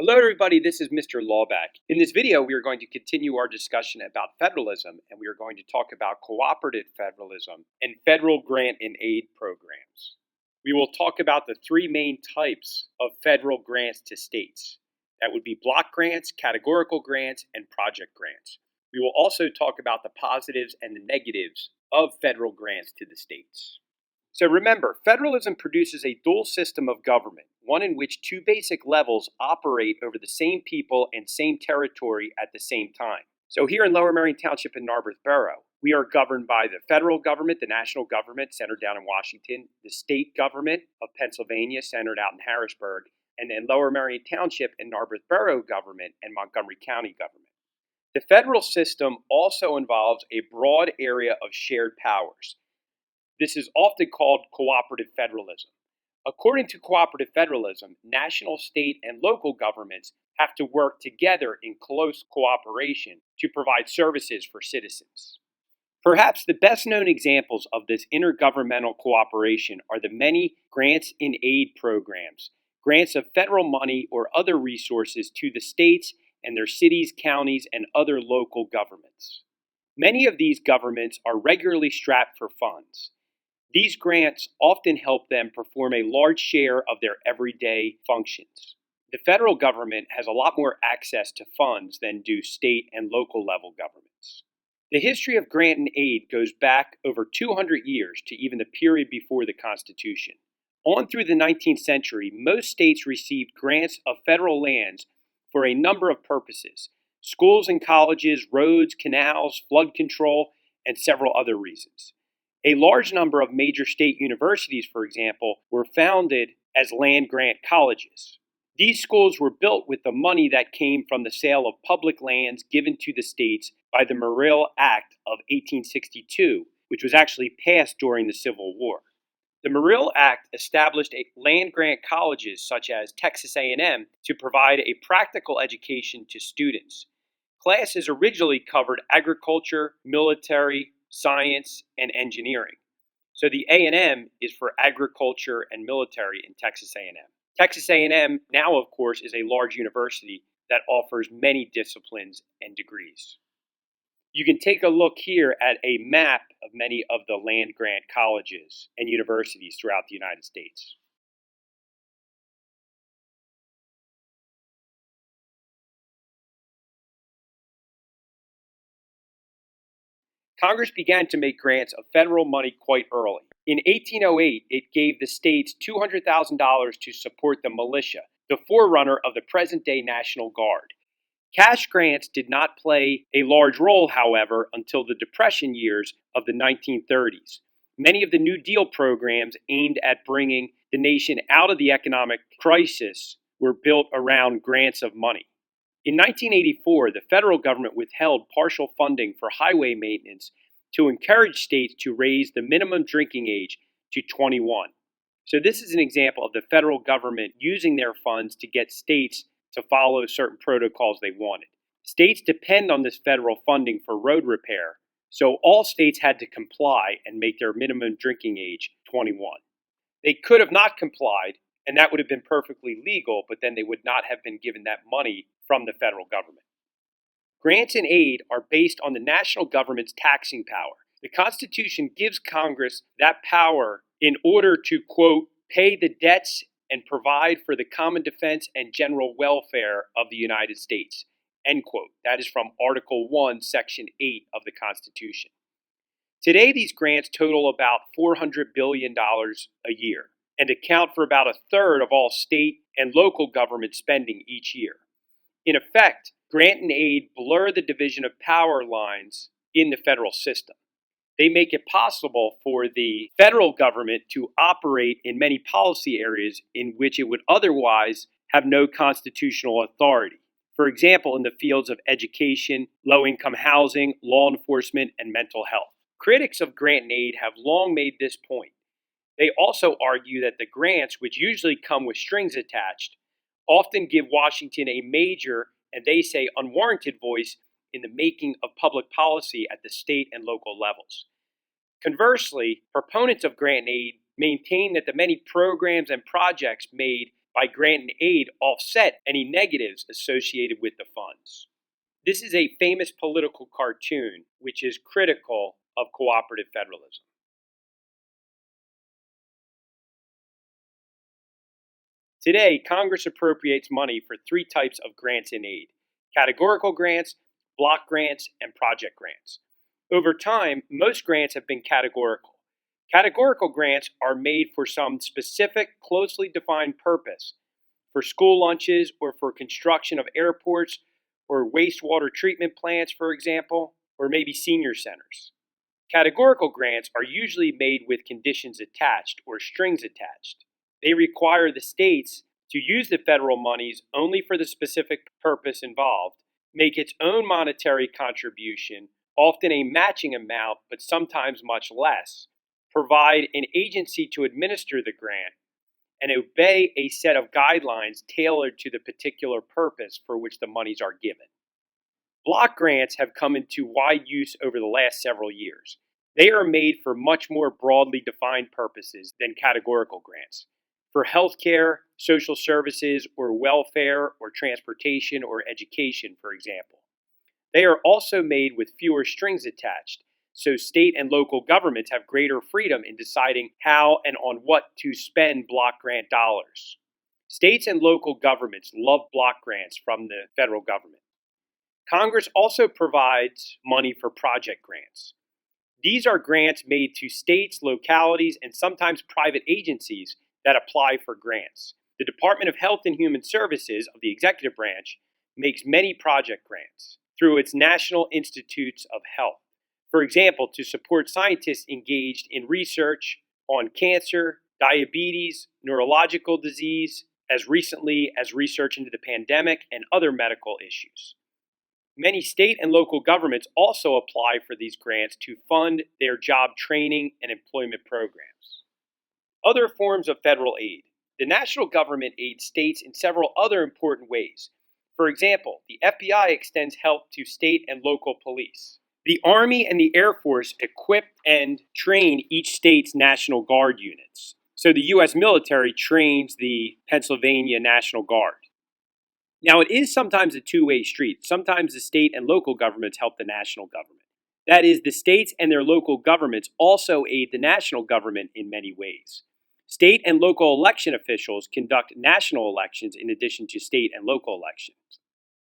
Hello everybody, this is Mr. Laubach. In this video, we are going to continue our discussion about federalism, and we are going to talk about cooperative federalism and federal grant and aid programs. We will talk about the three main types of federal grants to states. That would be block grants, categorical grants, and project grants. We will also talk about the positives and the negatives of federal grants to the states. So remember, federalism produces a dual system of government, one in which two basic levels operate over the same people and same territory at the same time. So here in Lower Merion Township in Narberth Borough, we are governed by the federal government, the national government, centered down in Washington, the state government of Pennsylvania, centered out in Harrisburg, and then Lower Merion Township and Narberth Borough government and Montgomery County government. The federal system also involves a broad area of shared powers. This is often called cooperative federalism. According to cooperative federalism, national, state, and local governments have to work together in close cooperation to provide services for citizens. Perhaps the best known examples of this intergovernmental cooperation are the many grants and aid programs, grants of federal money or other resources to the states and their cities, counties, and other local governments. Many of these governments are regularly strapped for funds. These grants often help them perform a large share of their everyday functions. The federal government has a lot more access to funds than do state and local level governments. The history of grant and aid goes back over 200 years to even the period before the Constitution. On through the 19th century, most states received grants of federal lands for a number of purposes: schools and colleges, roads, canals, flood control, and several other reasons. A large number of major state universities, for example, were founded as land-grant colleges. These schools were built with the money that came from the sale of public lands given to the states by the Morrill Act of 1862, which was actually passed during the Civil War. The Morrill Act established land-grant colleges such as Texas A&M to provide a practical education to students. Classes originally covered agriculture, military, science, and engineering. So the A&M is for agriculture and military in Texas A&M. Texas A&M now, of course, is a large university that offers many disciplines and degrees. You can take a look here at a map of many of the land-grant colleges and universities throughout the United States. Congress began to make grants of federal money quite early. In 1808, it gave the states $200,000 to support the militia, the forerunner of the present-day National Guard. Cash grants did not play a large role, however, until the Depression years of the 1930s. Many of the New Deal programs aimed at bringing the nation out of the economic crisis were built around grants of money. In 1984, the federal government withheld partial funding for highway maintenance to encourage states to raise the minimum drinking age to 21. So this is an example of the federal government using their funds to get states to follow certain protocols they wanted. States depend on this federal funding for road repair, so all states had to comply and make their minimum drinking age 21. They could have not complied, and that would have been perfectly legal, but then they would not have been given that money from the federal government. Grants and aid are based on the national government's taxing power. The Constitution gives Congress that power in order to, quote, pay the debts and provide for the common defense and general welfare of the United States, end quote. That is from Article 1, Section 8 of the Constitution. Today, these grants total about $400 billion a year and account for about a third of all state and local government spending each year. In effect, grant and aid blur the division of power lines in the federal system. They make it possible for the federal government to operate in many policy areas in which it would otherwise have no constitutional authority. For example, in the fields of education, low-income housing, law enforcement, and mental health. Critics of grant and aid have long made this point. They also argue that the grants, which usually come with strings attached, often give Washington a major, and they say unwarranted, voice in the making of public policy at the state and local levels. Conversely, proponents of grant and aid maintain that the many programs and projects made by grant and aid offset any negatives associated with the funds. This is a famous political cartoon which is critical of cooperative federalism. Today, Congress appropriates money for three types of grants and aid: categorical grants, block grants, and project grants. Over time, most grants have been categorical. Categorical grants are made for some specific, closely defined purpose, for school lunches or for construction of airports or wastewater treatment plants, for example, or maybe senior centers. Categorical grants are usually made with conditions attached or strings attached. They require the states to use the federal monies only for the specific purpose involved, make its own monetary contribution, often a matching amount, but sometimes much less, provide an agency to administer the grant, and obey a set of guidelines tailored to the particular purpose for which the monies are given. Block grants have come into wide use over the last several years. They are made for much more broadly defined purposes than categorical grants, for healthcare, social services, or welfare, or transportation, or education, for example. They are also made with fewer strings attached, so state and local governments have greater freedom in deciding how and on what to spend block grant dollars. States and local governments love block grants from the federal government. Congress also provides money for project grants. These are grants made to states, localities, and sometimes private agencies that apply for grants. The Department of Health and Human Services of the executive branch makes many project grants through its National Institutes of Health. For example, to support scientists engaged in research on cancer, diabetes, neurological disease, as recently as research into the pandemic and other medical issues. Many state and local governments also apply for these grants to fund their job training and employment programs. Other forms of federal aid. The national government aids states in several other important ways. For example, the FBI extends help to state and local police. The Army and the Air Force equip and train each state's National Guard units. So the U.S. military trains the Pennsylvania National Guard. Now, it is sometimes a two-way street. Sometimes the state and local governments help the national government. That is, the states and their local governments also aid the national government in many ways. State and local election officials conduct national elections in addition to state and local elections.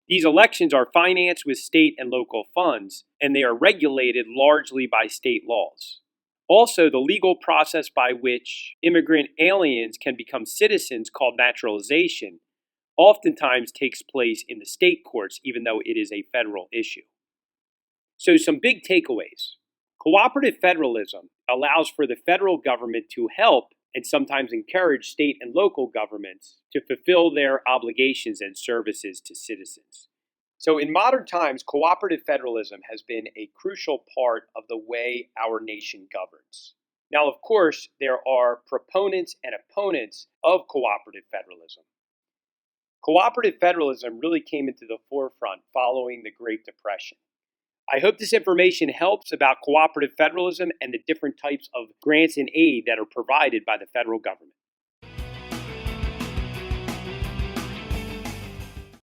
These elections are financed with state and local funds, and they are regulated largely by state laws. Also, the legal process by which immigrant aliens can become citizens, called naturalization, oftentimes takes place in the state courts, even though it is a federal issue. So some big takeaways. Cooperative federalism allows for the federal government to help and sometimes encourage state and local governments to fulfill their obligations and services to citizens. So in modern times, cooperative federalism has been a crucial part of the way our nation governs. Now, of course, there are proponents and opponents of cooperative federalism. Cooperative federalism really came into the forefront following the Great Depression. I hope this information helps about cooperative federalism and the different types of grants and aid that are provided by the federal government.